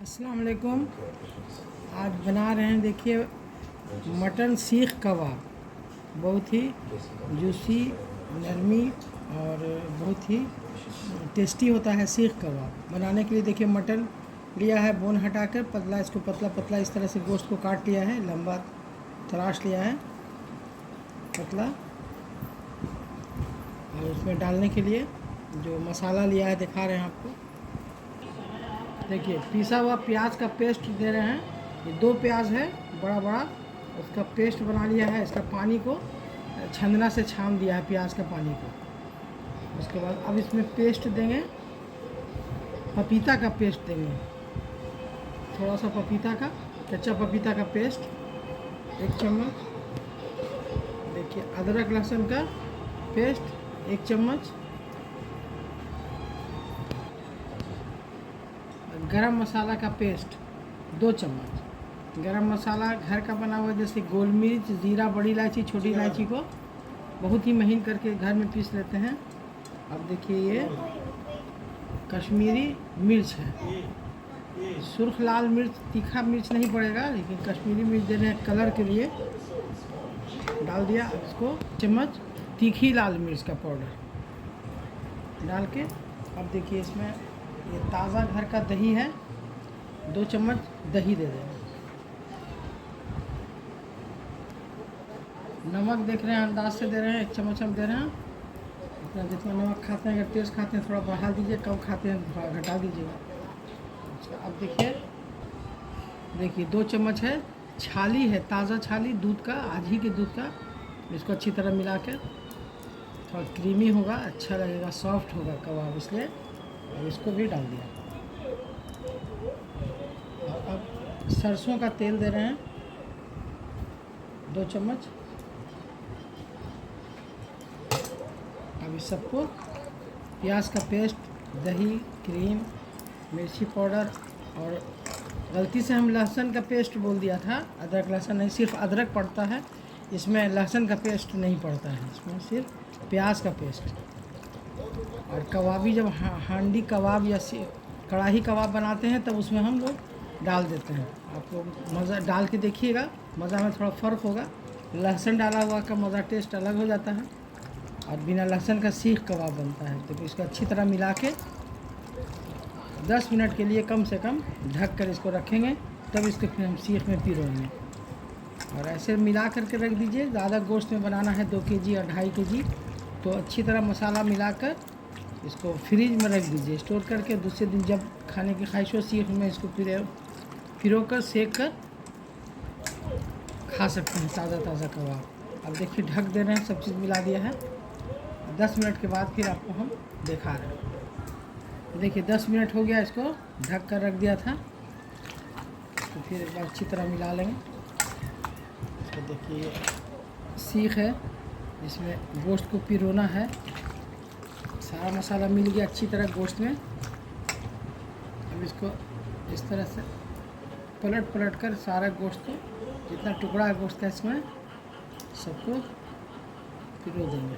अस्सलाम वालेकुम। आज बना रहे हैं, देखिए, मटन सीख कबाब। बहुत ही जूसी, नरमी और बहुत ही टेस्टी होता है सीख कबाब। बनाने के लिए देखिए मटन लिया है, बोन हटाकर पतला, इसको पतला पतला इस तरह से गोश्त को काट लिया है, लंबा तराश लिया है पतला। और उसमें डालने के लिए जो मसाला लिया है दिखा रहे हैं आपको। देखिए पिसा हुआ प्याज का पेस्ट दे रहे हैं, ये 2 प्याज है बड़ा बड़ा, उसका पेस्ट बना लिया है। इसका पानी को छंदना से छान दिया है, प्याज का पानी को। उसके बाद अब इसमें पेस्ट देंगे, पपीता का पेस्ट देंगे, थोड़ा सा पपीता का, कच्चा पपीता का पेस्ट 1 चम्मच। देखिए अदरक लहसुन का पेस्ट 1 चम्मच। गरम मसाला का पेस्ट 2 चम्मच। गरम मसाला घर का बना हुआ, जैसे गोल मिर्च, ज़ीरा, बड़ी इलायची, छोटी इलायची को बहुत ही महीन करके घर में पीस लेते हैं। अब देखिए ये कश्मीरी मिर्च है, सुर्ख लाल मिर्च, तीखा मिर्च नहीं पड़ेगा, लेकिन कश्मीरी मिर्च दे रहे हैं कलर के लिए, डाल दिया। अब इसको चम्मच तीखी लाल मिर्च का पाउडर डाल के, अब देखिए इसमें ये ताज़ा घर का दही है, 2 चम्मच दही दे देंगे। नमक देख रहे हैं, अंदाज से दे रहे हैं, 1 चम्मच हम दे रहे हैं। अपना जितना नमक खाते हैं, अगर तेज़ खाते हैं थोड़ा बढ़ा दीजिए, कम खाते हैं थोड़ा घटा दीजिएगा। अच्छा, अब देखिए 2 चम्मच है, छाली है, ताज़ा छाली दूध का, आज ही के दूध का। इसको अच्छी तरह मिला के, थोड़ा क्रीमी होगा, अच्छा लगेगा, सॉफ्ट होगा कबाब, इसलिए अब इसको भी डाल दिया। और अब सरसों का तेल दे रहे हैं 2 चम्मच। अब इस सबको, प्याज का पेस्ट, दही, क्रीम, मिर्ची पाउडर, और गलती से हम लहसुन का पेस्ट बोल दिया था, अदरक लहसुन नहीं, सिर्फ अदरक पड़ता है इसमें, लहसुन का पेस्ट नहीं पड़ता है इसमें, सिर्फ प्याज का पेस्ट। और कबाबी जब हांडी कबाब या कढ़ाई कबाब बनाते हैं तब उसमें हम लोग डाल देते हैं। आप लोग मज़ा डाल के देखिएगा, मज़ा में थोड़ा फ़र्क होगा। लहसुन डाला हुआ का मज़ा, टेस्ट अलग हो जाता है, और बिना लहसुन का सीख कबाब बनता है। तो इसको अच्छी तरह मिला के 10 मिनट के लिए कम से कम ढक कर इसको रखेंगे, तब इसको फिर हम सीख में पिरोएंगे। और ऐसे मिला करके रख दीजिए। ज़्यादा गोश्त में बनाना है, 2 केजी और 2.5 केजी, तो अच्छी तरह मसाला मिलाकर इसको फ्रीज में रख दीजिए, स्टोर करके। दूसरे दिन जब खाने की ख्वाहिश हो, सीख में इसको पिरो कर, सेक कर खा सकते हैं, ताज़ा कबाब। अब देखिए ढक दे रहे हैं, सब चीज़ मिला दिया है। 10 मिनट के बाद फिर आपको हम दिखा रहे हैं। देखिए 10 मिनट हो गया, इसको ढक कर रख दिया था, तो फिर एक बार अच्छी तरह मिला लेंगे। तो देखिए सीख है, इसमें गोश्त को पिरोना है, सारा मसाला मिल गया अच्छी तरह गोश्त में। अब इसको इस तरह से पलट कर सारा गोश्त को, जितना टुकड़ा है गोश्त का, इसमें सबको पिरो देंगे।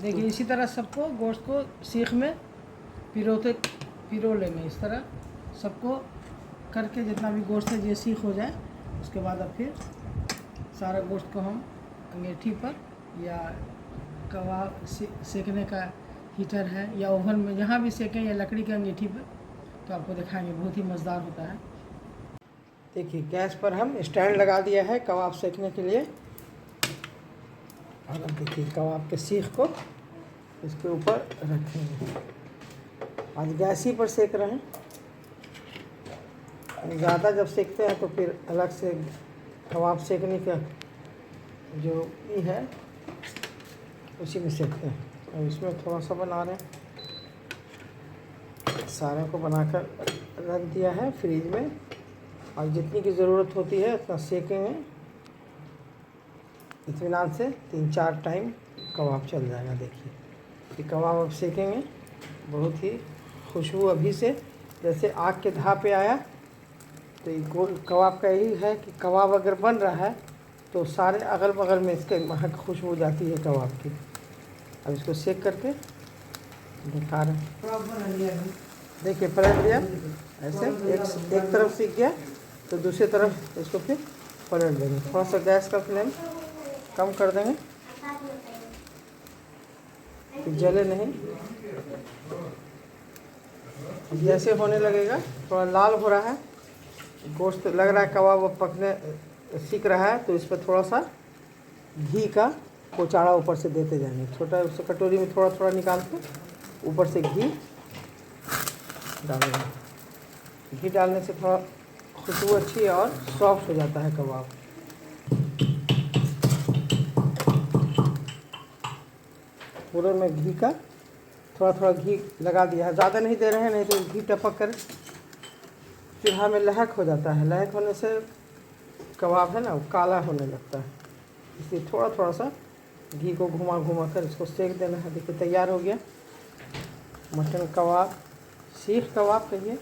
देखिए इसी तरह सबको गोश्त को सीख में पिरो लेंगे, इस तरह सबको करके, जितना भी गोश्त है ये सीख हो जाए। उसके बाद अब फिर सारा गोश्त को हम अंगीठी पर, या कबाब सेकने का हीटर है या ओवन में, जहाँ भी सेकें, या लकड़ी की अंगीठी पर, तो आपको दिखाएंगे, बहुत ही मज़ेदार होता है। देखिए गैस पर हम स्टैंड लगा दिया है कबाब सेकने के लिए। और अब देखिए कबाब के सीख को इसके ऊपर रखेंगे। आज गैस ही पर सेक रहे हैं, ज़्यादा जब सेकते हैं तो फिर अलग से कबाब सेकने का जो ये है उसी में सेकते हैं। और इसमें थोड़ा सा बना रहे हैं, सारे को बनाकर रख दिया है फ्रीज में, और जितनी की ज़रूरत होती है उतना सेकेंगे इत्मीनान से। 3-4 टाइम कबाब चल जाएगा। देखिए ये कबाब अब सेकेंगे, बहुत ही खुशबू अभी से जैसे आग के धाह पे आया। तो ये कबाब का यही है कि कबाब अगर बन रहा है तो सारे अगल बगल में इसके महक खुशबू जाती है कबाब की। अब इसको सेक करके दिखा रहे हैं। देखिए पलट दिया ऐसे, एक तरफ सीख गया तो दूसरी तरफ इसको फिर पलट देंगे। थोड़ा सा गैस का फ्लेम कम कर देंगे कि जले नहीं। जैसे होने लगेगा, थोड़ा लाल हो रहा है, गोश्त लग रहा है कबाब पकने सीख रहा है, तो इस पर थोड़ा सा घी का कोचाड़ा ऊपर से देते जाएंगे। छोटा उस कटोरी में थोड़ा थोड़ा निकाल के ऊपर से घी डालेंगे। घी डालने से थोड़ा खुशबू अच्छी है और सॉफ्ट हो जाता है कबाब। पूरे में घी का थोड़ा थोड़ा घी लगा दिया है, ज़्यादा नहीं दे रहे हैं, नहीं तो घी टपक कर चूल्हा में लहक हो जाता है। लहक होने से कबाब है ना वो काला होने लगता है, इसलिए थोड़ा थोड़ा सा घी को घुमा घुमा कर इसको सेक देना है। देखिए तैयार हो गया मटन कबाब, सीख कबाब कहिए,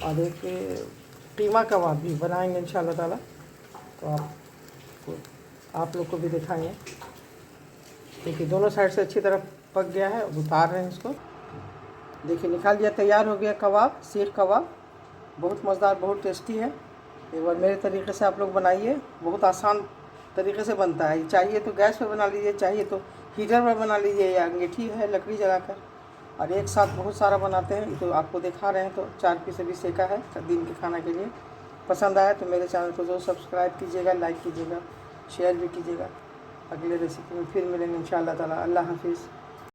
और एक कीमा कबाब भी बनाएंगे इंशाल्लाह ताला, तो आप लोग को भी दिखाएंगे। देखिए दोनों साइड से अच्छी तरह पक गया है, उतार रहे हैं इसको। देखिए निकाल दिया, तैयार हो गया कबाब, सीख कबाब। बहुत मज़ेदार, बहुत टेस्टी है। एक बार मेरे तरीके से आप लोग बनाइए, बहुत आसान तरीके से बनता है। चाहिए तो गैस पर बना लीजिए, चाहिए तो हीटर पर बना लीजिए, या अंगीठी है लकड़ी जलाकर, और एक साथ बहुत सारा बनाते हैं। तो आपको दिखा रहे हैं, तो 4 पीस अभी सेका है दिन के खाना के लिए। पसंद आया तो मेरे चैनल को ज़रूर सब्सक्राइब कीजिएगा, लाइक कीजिएगा, शेयर भी कीजिएगा। अगले रेसिपी में फिर मिलेंगे इंशाअल्लाह ताला। अल्लाह हाफिज़।